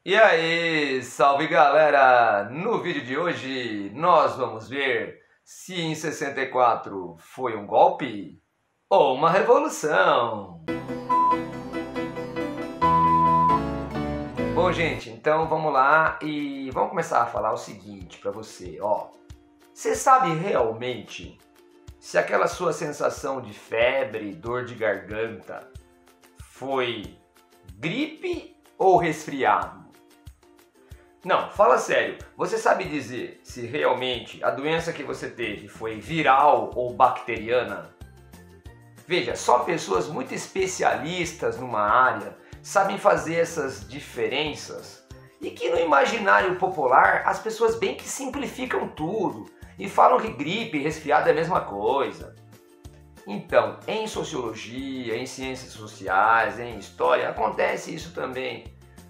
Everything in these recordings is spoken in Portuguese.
E aí, salve galera! No vídeo de hoje nós vamos ver se em 64 foi um golpe ou uma revolução. Bom, gente, então vamos lá e vamos começar a falar o seguinte para você, ó. Você sabe realmente se aquela sua sensação de febre, dor de garganta foi gripe ou resfriado? Não, fala sério. Você sabe dizer se realmente a doença que você teve foi viral ou bacteriana? Veja, só pessoas muito especialistas numa área sabem fazer essas diferenças e que no imaginário popular as pessoas bem que simplificam tudo e falam que gripe e resfriado é a mesma coisa. Então, em sociologia, em ciências sociais, em história, acontece isso também.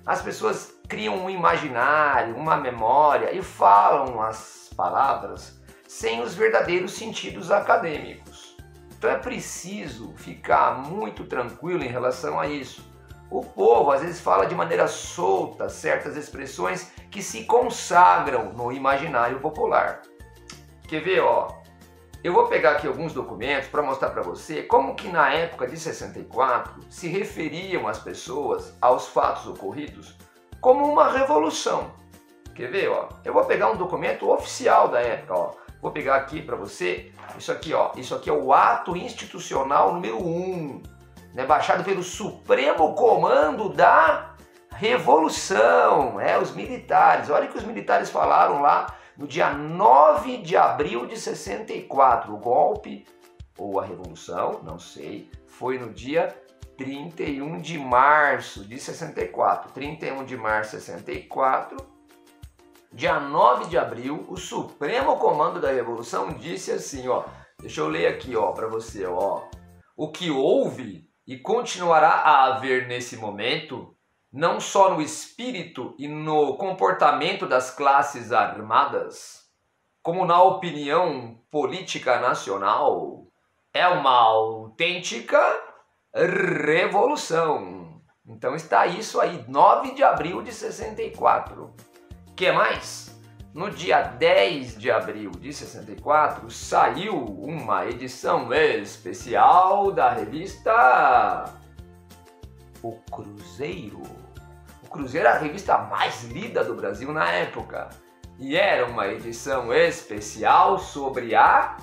As pessoas criam um imaginário, uma memória e falam as palavras sem os verdadeiros sentidos acadêmicos. Então é preciso ficar muito tranquilo em relação a isso. O povo às vezes fala de maneira solta certas expressões que se consagram no imaginário popular. Quer ver, ó? Eu vou pegar aqui alguns documentos para mostrar para você como que na época de 64 se referiam as pessoas aos fatos ocorridos como uma revolução. Quer ver, ó? Eu vou pegar um documento oficial da época, ó. Vou pegar aqui para você, isso aqui, ó. Isso aqui é o Ato Institucional número 1, né, baixado pelo Supremo Comando da Revolução, os militares. Olha o que os militares falaram lá no dia 9 de abril de 64, o golpe ou a revolução, não sei, foi no dia 31 de março de 64. 31 de março de 64, dia 9 de abril, o Supremo Comando da Revolução disse assim, ó, deixa eu ler aqui, ó, para você, ó. O que houve e continuará a haver nesse momento, não só no espírito e no comportamento das classes armadas, como na opinião política nacional, é uma autêntica revolução. Então está isso aí, 9 de abril de 64. Que mais? No dia 10 de abril de 64 saiu uma edição especial da revista O Cruzeiro. O Cruzeiro era a revista mais lida do Brasil na época. E era uma edição especial sobre a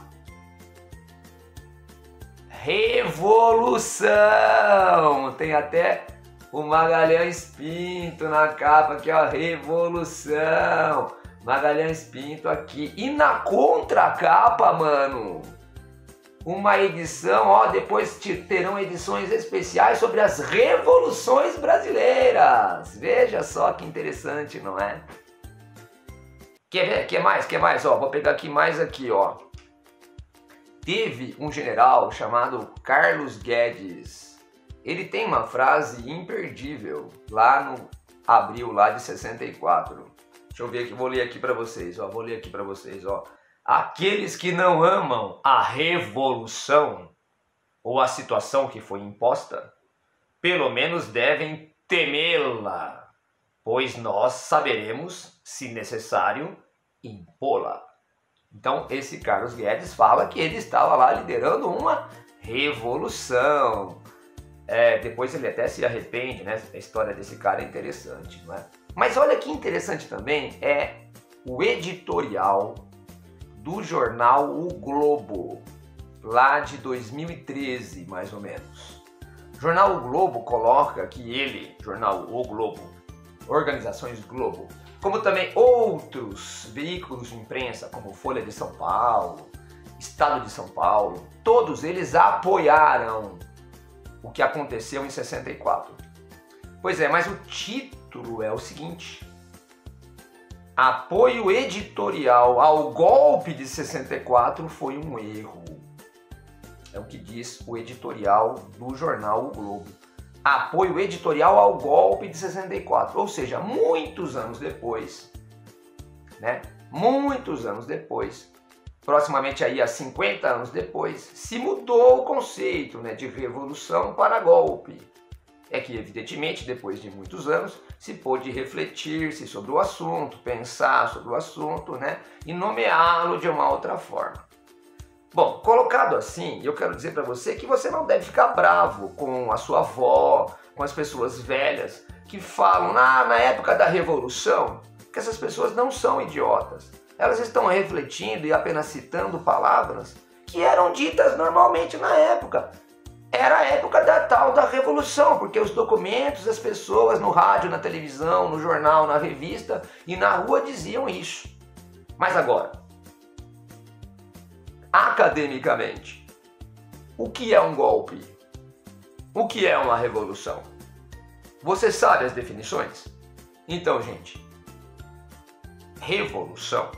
Revolução. Tem até o Magalhães Pinto na capa aqui, ó, Revolução. Magalhães Pinto aqui. E na contracapa, mano, uma edição, ó, depois terão edições especiais sobre as revoluções brasileiras. Veja só que interessante, não é? Quer ver? Quer mais? Ó, vou pegar aqui mais aqui, ó. Teve um general chamado Carlos Guedes. Ele tem uma frase imperdível lá no abril lá de 64. Deixa eu ver aqui, vou ler aqui para vocês, ó. Aqueles que não amam a revolução ou a situação que foi imposta, pelo menos devem temê-la, pois nós saberemos, se necessário, impô-la. Então esse Carlos Guedes fala que ele estava lá liderando uma revolução. Depois ele até se arrepende, né? A história desse cara é interessante, não é? Mas olha que interessante também é o editorial do jornal O Globo, lá de 2013, mais ou menos. O jornal O Globo coloca que ele, jornal O Globo, Organizações Globo, como também outros veículos de imprensa, como Folha de São Paulo, Estado de São Paulo, todos eles apoiaram o que aconteceu em 64. Pois é, mas o título é o seguinte: apoio editorial ao golpe de 64 foi um erro. É o que diz o editorial do jornal O Globo. Apoio editorial ao golpe de 64. Ou seja, muitos anos depois, né? Muitos anos depois, proximamente aí a 50 anos depois, se mudou o conceito, né, de revolução para golpe. é que, evidentemente, depois de muitos anos, se pôde refletir-se sobre o assunto, pensar sobre o assunto, né, e nomeá-lo de uma outra forma. Bom, colocado assim, eu quero dizer para você que você não deve ficar bravo com a sua avó, com as pessoas velhas que falam, na época da Revolução, que essas pessoas não são idiotas. Elas estão refletindo e apenas citando palavras que eram ditas normalmente na época. Era a época da tal da Revolução, porque os documentos, as pessoas no rádio, na televisão, no jornal, na revista e na rua diziam isso. Mas agora, academicamente, o que é um golpe? O que é uma revolução? Você sabe as definições? Então, gente, revolução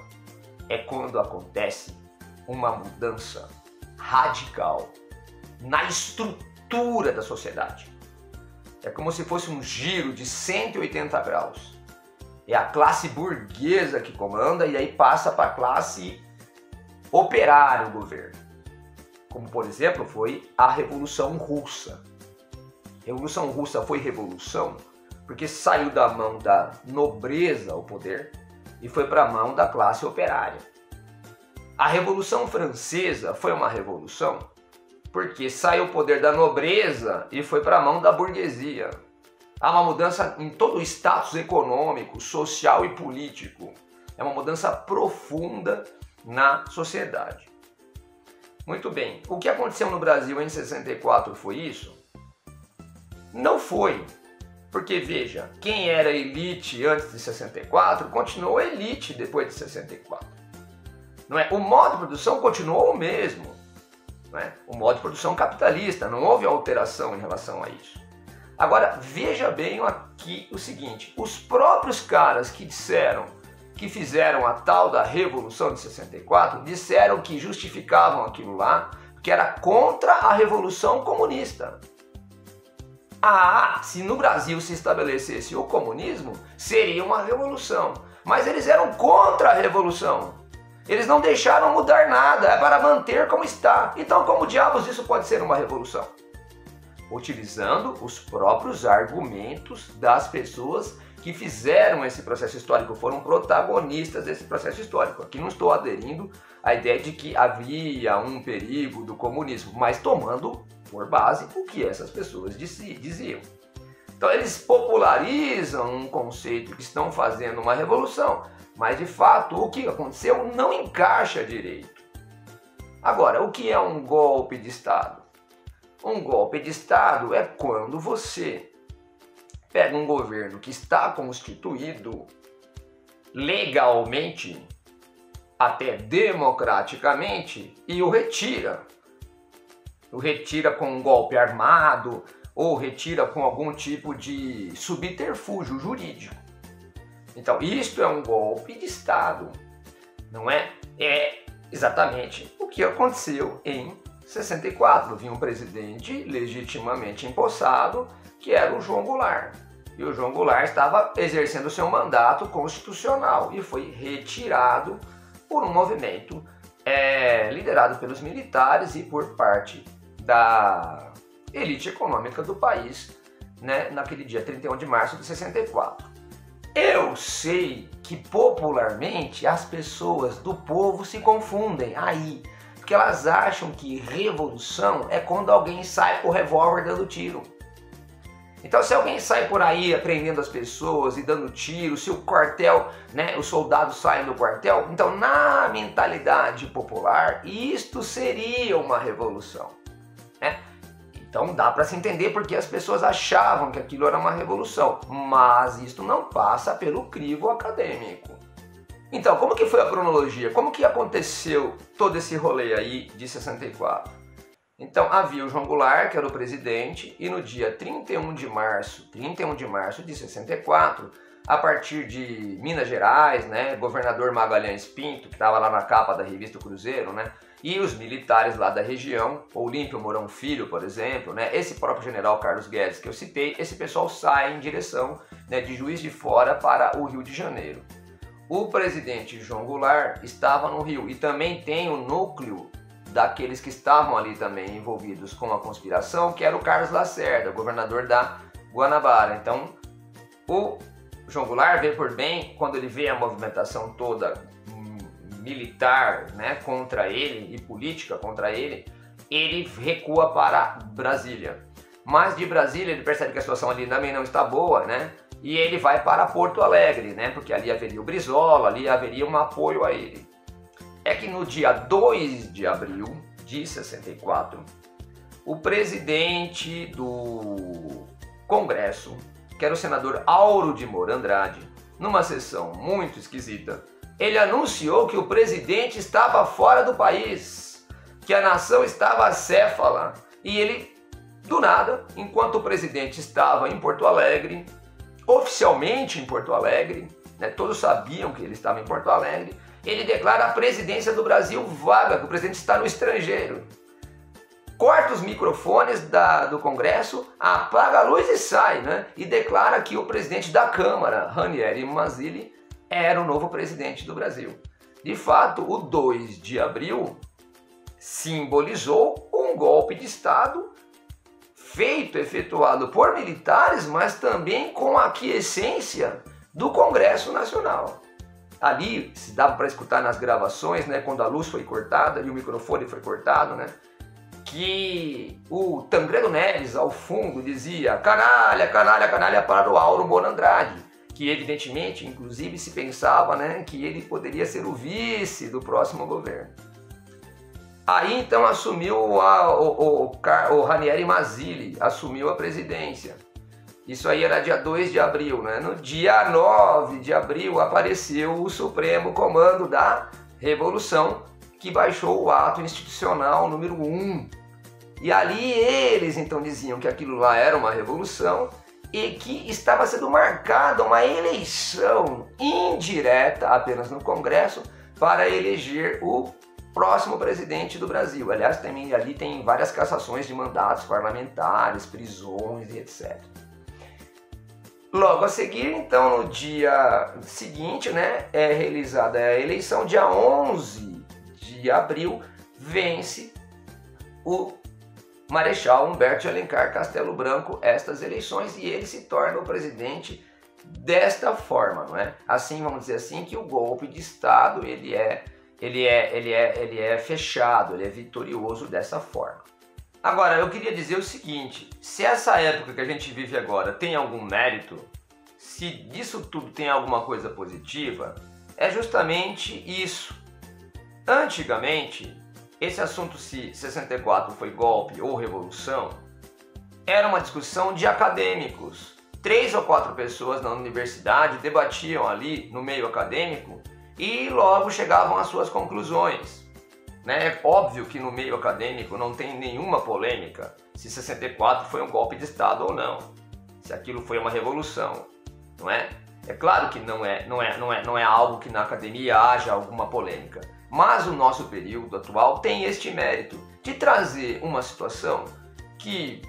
é quando acontece uma mudança radical na estrutura da sociedade. É como se fosse um giro de 180 graus. É a classe burguesa que comanda e aí passa para a classe operária o governo. Como, por exemplo, foi a Revolução Russa. A Revolução Russa foi revolução porque saiu da mão da nobreza o poder e foi para a mão da classe operária. A Revolução Francesa foi uma revolução porque saiu o poder da nobreza e foi para a mão da burguesia. Há uma mudança em todo o status econômico, social e político. É uma mudança profunda na sociedade. Muito bem, o que aconteceu no Brasil em 64 foi isso? Não foi, porque veja, quem era elite antes de 64 continuou elite depois de 64. Não é? O modo de produção continuou o mesmo. Não é? O modo de produção capitalista, não houve alteração em relação a isso. Agora, veja bem aqui o seguinte, os próprios caras que disseram que fizeram a tal da Revolução de 64, disseram que justificavam aquilo lá, que era contra a Revolução Comunista. Se no Brasil se estabelecesse o comunismo, seria uma revolução. Mas eles eram contra a revolução. Eles não deixaram mudar nada, é para manter como está. Então, como diabos isso pode ser uma revolução? Utilizando os próprios argumentos das pessoas que fizeram esse processo histórico, foram protagonistas desse processo histórico. Aqui não estou aderindo à ideia de que havia um perigo do comunismo, mas tomando por base o que essas pessoas diziam. Então eles popularizam um conceito que estão fazendo uma revolução, mas de fato o que aconteceu não encaixa direito. Agora, o que é um golpe de Estado? Um golpe de Estado é quando você pega um governo que está constituído legalmente, até democraticamente, e o retira. O retira com um golpe armado ou retira com algum tipo de subterfúgio jurídico. Então, isto é um golpe de Estado, não é? É exatamente o que aconteceu em 64. Vinha um presidente legitimamente empossado, que era o João Goulart. E o João Goulart estava exercendo seu mandato constitucional e foi retirado por um movimento liderado pelos militares e por parte da elite econômica do país, né, naquele dia 31 de março de 64. Eu sei que popularmente as pessoas do povo se confundem aí, porque elas acham que revolução é quando alguém sai com o revólver dando tiro. Então, se alguém sai por aí prendendo as pessoas e dando tiro, se o quartel, né, os soldados saem do quartel, então na mentalidade popular, isto seria uma revolução, né? Então dá para se entender porque as pessoas achavam que aquilo era uma revolução, mas isto não passa pelo crivo acadêmico. Então, como que foi a cronologia? Como que aconteceu todo esse rolê aí de 64? Então havia o João Goulart, que era o presidente, e no dia 31 de março de 64, a partir de Minas Gerais, né, governador Magalhães Pinto, que estava lá na capa da revista Cruzeiro, né, e os militares lá da região, Olímpio Mourão Filho, por exemplo, né, esse próprio general Carlos Guedes que eu citei, esse pessoal sai em direção, né, de Juiz de Fora para o Rio de Janeiro. O presidente João Goulart estava no Rio e também tem o núcleo daqueles que estavam ali também envolvidos com a conspiração, que era o Carlos Lacerda, governador da Guanabara. Então, o João Goulart vê por bem, quando ele vê a movimentação toda militar, né, contra ele e política contra ele recua para Brasília. Mas de Brasília ele percebe que a situação ali também não está boa, né? E ele vai para Porto Alegre, né? Porque ali haveria o Brizola, ali haveria um apoio a ele. É que no dia 2 de abril de 64, o presidente do Congresso, que era o senador Auro de Moura Andrade, numa sessão muito esquisita, ele anunciou que o presidente estava fora do país, que a nação estava acéfala, e ele, do nada, enquanto o presidente estava em Porto Alegre, oficialmente em Porto Alegre, né, todos sabiam que ele estava em Porto Alegre, ele declara a presidência do Brasil vaga, que o presidente está no estrangeiro. Corta os microfones do Congresso, apaga a luz e sai, né? E declara que o presidente da Câmara, Ranieri Mazzilli, era o novo presidente do Brasil. De fato, o 2 de abril simbolizou um golpe de Estado efetuado por militares, mas também com a aquiescência do Congresso Nacional. Ali se dava para escutar nas gravações, né, quando a luz foi cortada e o microfone foi cortado, né, que o Tancredo Neves, ao fundo, dizia canalha, canalha, canalha para o Auro Moura Andrade, que evidentemente, inclusive, se pensava, né, que ele poderia ser o vice do próximo governo. Aí então assumiu o Ranieri Mazzilli, assumiu a presidência. Isso aí era dia 2 de abril, né? No dia 9 de abril apareceu o Supremo Comando da Revolução, que baixou o ato institucional número 1. E ali eles então diziam que aquilo lá era uma revolução e que estava sendo marcada uma eleição indireta apenas no Congresso para eleger o próximo presidente do Brasil. Aliás, também ali tem várias cassações de mandatos parlamentares, prisões e etc. Logo a seguir, então, no dia seguinte, né, é realizada a eleição. Dia 11 de abril, vence o Marechal Humberto de Alencar Castelo Branco estas eleições e ele se torna o presidente desta forma, não é? Assim, vamos dizer assim, que o golpe de Estado ele é fechado, ele é vitorioso dessa forma. Agora, eu queria dizer o seguinte, se essa época que a gente vive agora tem algum mérito, se disso tudo tem alguma coisa positiva, é justamente isso. Antigamente, esse assunto se 64 foi golpe ou revolução, era uma discussão de acadêmicos. 3 ou 4 pessoas na universidade debatiam ali no meio acadêmico e logo chegavam às suas conclusões. É óbvio que no meio acadêmico não tem nenhuma polêmica se 64 foi um golpe de Estado ou não, se aquilo foi uma revolução, não é? É claro que não é algo que na academia haja alguma polêmica, mas o nosso período atual tem este mérito de trazer uma situação que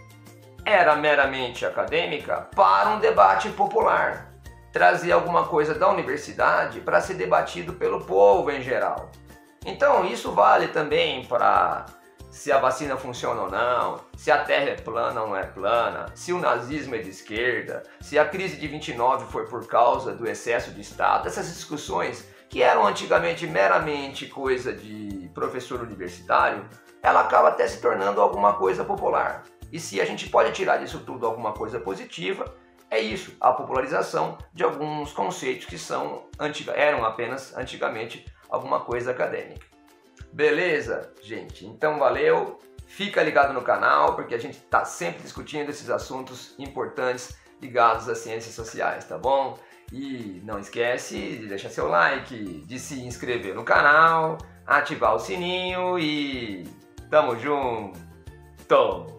era meramente acadêmica para um debate popular, trazer alguma coisa da universidade para ser debatido pelo povo em geral. Então isso vale também para se a vacina funciona ou não, se a Terra é plana ou não é plana, se o nazismo é de esquerda, se a crise de 29 foi por causa do excesso de Estado. Essas discussões que eram antigamente meramente coisa de professor universitário, ela acaba até se tornando alguma coisa popular. E se a gente pode tirar disso tudo alguma coisa positiva, é isso, a popularização de alguns conceitos que eram apenas antigamente alguma coisa acadêmica. Beleza, gente? Então valeu, fica ligado no canal porque a gente está sempre discutindo esses assuntos importantes ligados às ciências sociais, tá bom? E não esquece de deixar seu like, de se inscrever no canal, ativar o sininho e tamo junto!